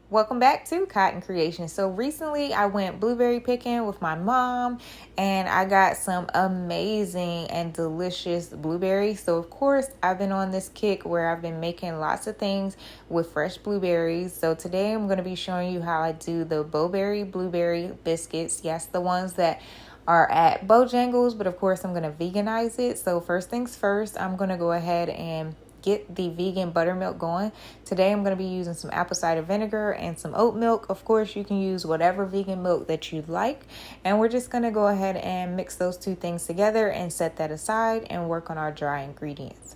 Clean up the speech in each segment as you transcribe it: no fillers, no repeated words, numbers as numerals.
Welcome back to Cotton Creation. So recently I went blueberry picking with my mom and I got some amazing and delicious blueberries. So of course I've been on this kick where I've been making lots of things with fresh blueberries. So today I'm going to be showing you how I do the blueberry biscuits. Yes, the ones that are at Bojangles, but of course I'm going to veganize it. So first things first, I'm going to go ahead and get the vegan buttermilk going. Today I'm going to be using some apple cider vinegar and some oat milk. Of course, you can use whatever vegan milk that you like. And we're just going to go ahead and mix those two things together and set that aside and work on our dry ingredients.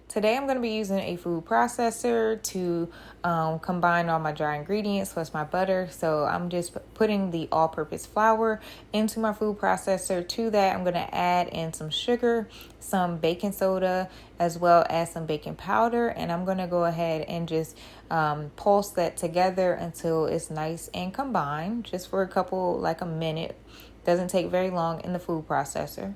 Today I'm going to be using a food processor to combine all my dry ingredients plus my butter. So I'm just putting the all-purpose flour into my food processor. To that I'm going to add in some sugar, some baking soda, as well as some baking powder. And I'm going to go ahead and just pulse that together until it's nice and combined, just for a minute. Doesn't take very long in the food processor.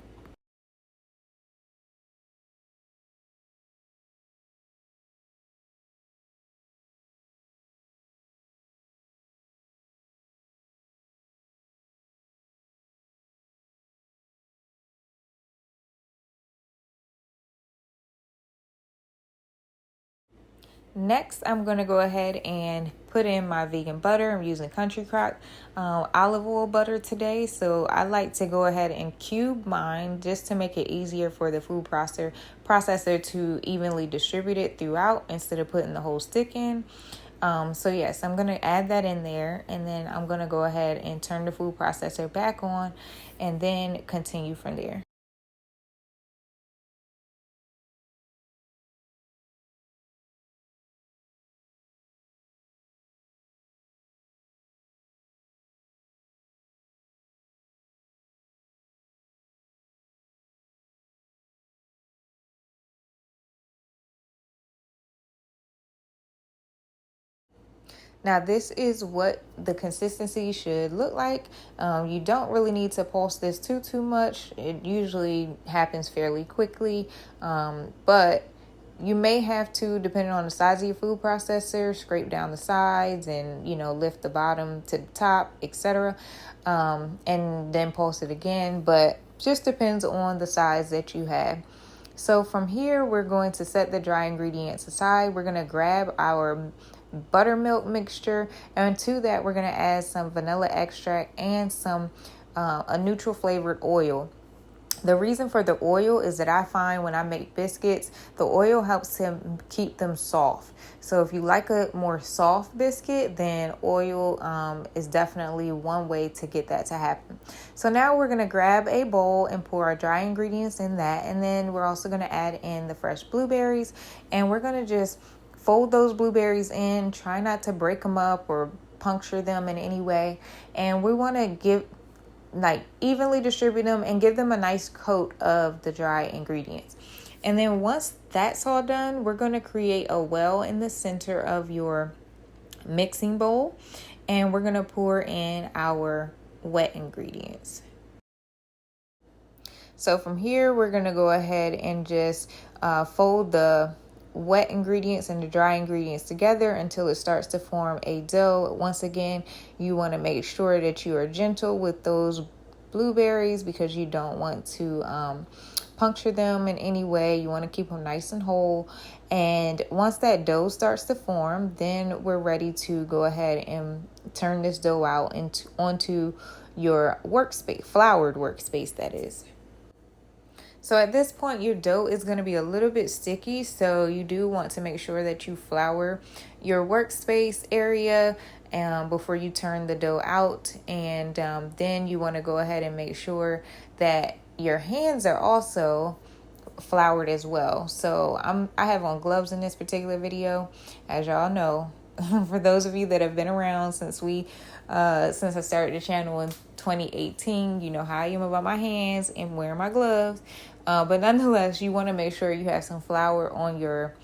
Next, I'm going to go ahead and put in my vegan butter. I'm using Country Crock olive oil butter today. So I like to go ahead and cube mine just to make it easier for the food processor to evenly distribute it throughout instead of putting the whole stick in. So yes, I'm going to add that in there, and then I'm going to go ahead and turn the food processor back on and then continue from there. Now, this is what the consistency should look like. You don't really need to pulse this too much. It usually happens fairly quickly, but you may have to, depending on the size of your food processor, scrape down the sides and lift the bottom to the top, etc., and then pulse it again. But just depends on the size that you have. So from here, we're going to set the dry ingredients aside. We're going to grab our buttermilk mixture, and to that we're going to add some vanilla extract and some a neutral flavored oil. The reason for the oil is that I find when I make biscuits, the oil helps to keep them soft. So if you like a more soft biscuit, then oil is definitely one way to get that to happen. So now we're going to grab a bowl and pour our dry ingredients in that. And then we're also going to add in the fresh blueberries. And we're going to just fold those blueberries in. Try not to break them up or puncture them in any way. And we want to evenly distribute them and give them a nice coat of the dry ingredients. And then once that's all done, we're going to create a well in the center of your mixing bowl, and we're going to pour in our wet ingredients. So from here, we're going to go ahead and just fold the wet ingredients and the dry ingredients together until it starts to form a dough. Once again, you want to make sure that you are gentle with those blueberries because you don't want to puncture them in any way. You want to keep them nice and whole. And once that dough starts to form, then we're ready to go ahead and turn this dough out onto your workspace, floured workspace, that is. So at this point, your dough is going to be a little bit sticky. So you do want to make sure that you flour your workspace area before you turn the dough out. And then you want to go ahead and make sure that your hands are also floured as well. So I have on gloves in this particular video, as y'all know. For those of you that have been around since I started the channel in 2018, you know how I am about my hands and wearing my gloves. But nonetheless, you want to make sure you have some flour on your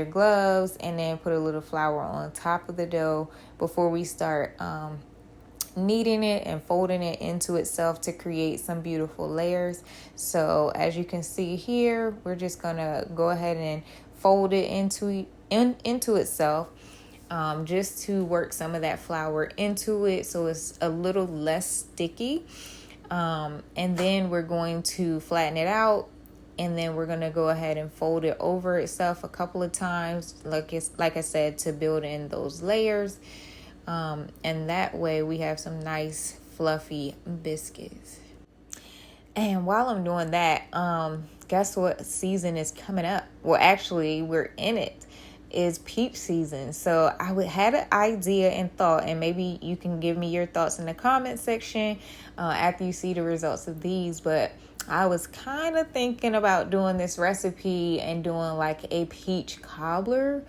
gloves, and then put a little flour on top of the dough before we start kneading it and folding it into itself to create some beautiful layers. So as you can see here, we're just gonna go ahead and fold it into itself, just to work some of that flour into it so it's a little less sticky. And then we're going to flatten it out, and then we're going to go ahead and fold it over itself a couple of times, like I said, to build in those layers. And that way we have some nice fluffy biscuits. And while I'm doing that, guess what season is coming up? Well, actually, we're in it. Is peach season. So had an idea and thought, and maybe you can give me your thoughts in the comment section after you see the results of these. But I was kind of thinking about doing this recipe and doing like a peach cobbler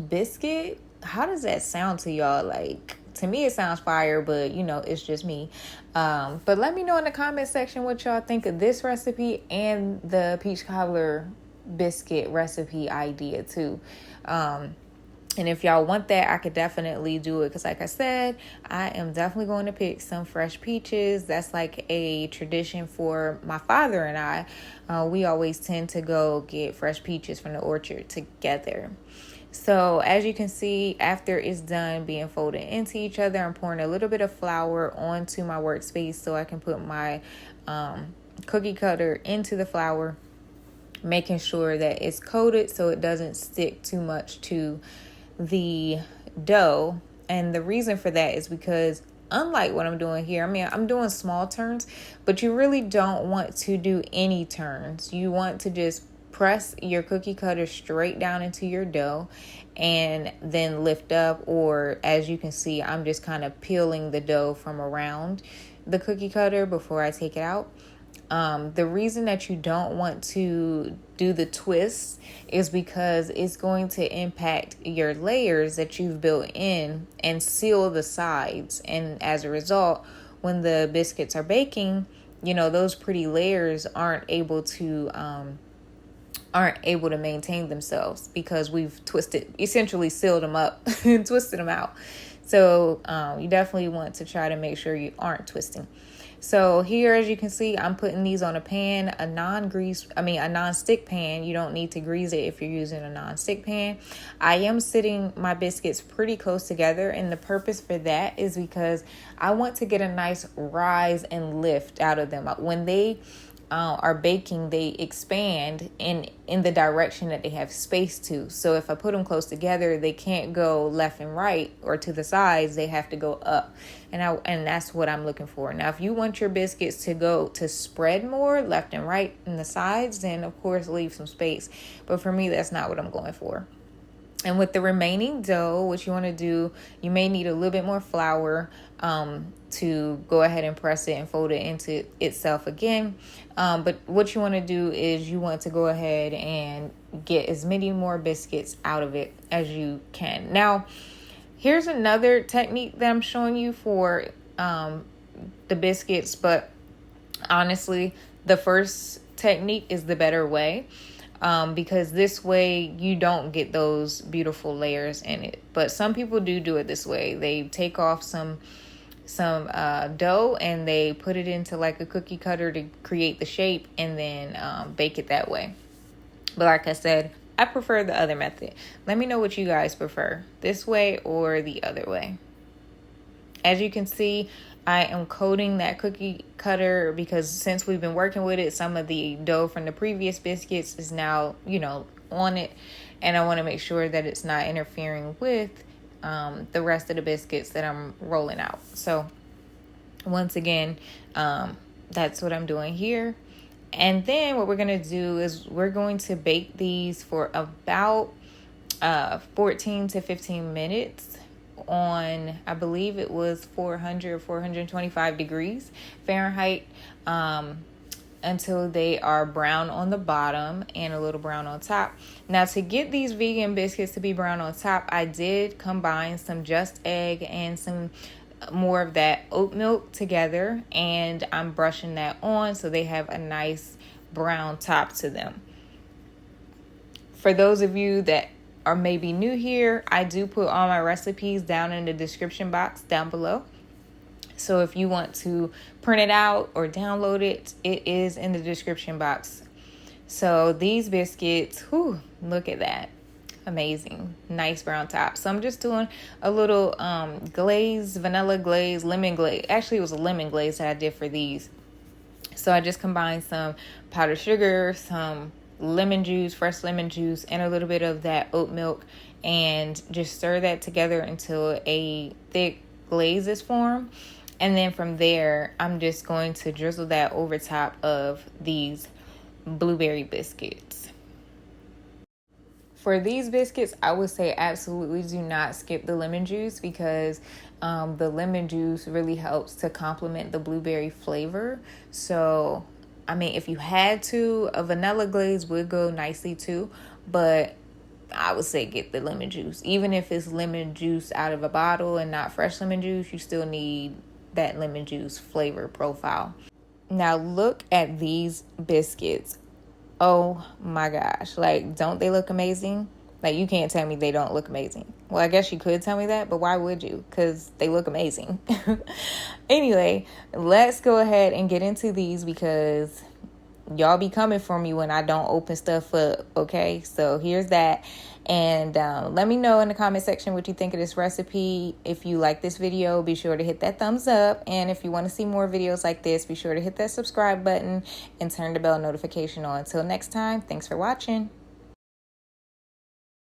biscuit. How does that sound to y'all? Like, to me, it sounds fire, but it's just me. But let me know in the comment section what y'all think of this recipe and the peach cobbler biscuit recipe idea too. And if y'all want that, I could definitely do it, because like I said, I am definitely going to pick some fresh peaches. That's like a tradition for my father and I. We always tend to go get fresh peaches from the orchard together. So as you can see, after it's done being folded into each other, I'm pouring a little bit of flour onto my workspace so I can put my cookie cutter into the flour, making sure that it's coated so it doesn't stick too much to the dough. And the reason for that is because, unlike what I'm doing here, I'm doing small turns, but you really don't want to do any turns. You want to just press your cookie cutter straight down into your dough and then lift up, or as you can see, I'm just kind of peeling the dough from around the cookie cutter before I take it out. The reason that you don't want to do the twist is because it's going to impact your layers that you've built in and seal the sides. And as a result, when the biscuits are baking, those pretty layers aren't able to maintain themselves, because we've essentially sealed them up and twisted them out. So you definitely want to try to make sure you aren't twisting. So here, as you can see, I'm putting these on a pan, a non-stick pan. You don't need to grease it if you're using a non-stick pan. I am sitting my biscuits pretty close together, and the purpose for that is because I want to get a nice rise and lift out of them. When they are baking, they expand in the direction that they have space to. So if I put them close together, they can't go left and right or to the sides. They have to go up, and that's what I'm looking for. Now, if you want your biscuits to spread more left and right in the sides, then of course leave some space. But for me, that's not what I'm going for. And with the remaining dough, what you want to do, you may need a little bit more flour to go ahead and press it and fold it into itself again. But what you want to do is you want to go ahead and get as many more biscuits out of it as you can. Now, here's another technique that I'm showing you for the biscuits, but honestly, the first technique is the better way. Because this way you don't get those beautiful layers in it. But some people do it this way. They take off some dough and they put it into like a cookie cutter to create the shape, and then bake it that way. But like I said, I prefer the other method. Let me know what you guys prefer, this way or the other way. As you can see, I am coating that cookie cutter because since we've been working with it, some of the dough from the previous biscuits is now, on it. And I want to make sure that it's not interfering with the rest of the biscuits that I'm rolling out. So once again, that's what I'm doing here. And then what we're going to do is we're going to bake these for about 14 to 15 minutes on, I believe it was 425 degrees Fahrenheit, until they are brown on the bottom and a little brown on top. Now, to get these vegan biscuits to be brown on top, I did combine some Just Egg and some more of that oat milk together, and I'm brushing that on so they have a nice brown top to them. For those of you that are maybe new here, I do put all my recipes down in the description box down below. So if you want to print it out or download it, it is in the description box. So these biscuits, whew, look at that. Amazing. Nice brown top. So I'm just doing a little glaze, vanilla glaze, lemon glaze. Actually, it was a lemon glaze that I did for these. So I just combined some powdered sugar, some lemon juice, fresh lemon juice, and a little bit of that oat milk, and just stir that together until a thick glaze is formed. And then from there, I'm just going to drizzle that over top of these blueberry biscuits. For these biscuits, I would say absolutely do not skip the lemon juice, because the lemon juice really helps to complement the blueberry flavor. So, I mean, if you had to, a vanilla glaze would go nicely too, but I would say get the lemon juice. Even if it's lemon juice out of a bottle and not fresh lemon juice, you still need that lemon juice flavor profile. Now look at these biscuits. Oh my gosh. Like, don't they look amazing? Like, you can't tell me they don't look amazing. Well, I guess you could tell me that, but why would you? Because they look amazing. Anyway, let's go ahead and get into these, because y'all be coming for me when I don't open stuff up, okay? So here's that. And let me know in the comment section what you think of this recipe. If you like this video, be sure to hit that thumbs up. And if you want to see more videos like this, be sure to hit that subscribe button and turn the bell notification on. Until next time, thanks for watching.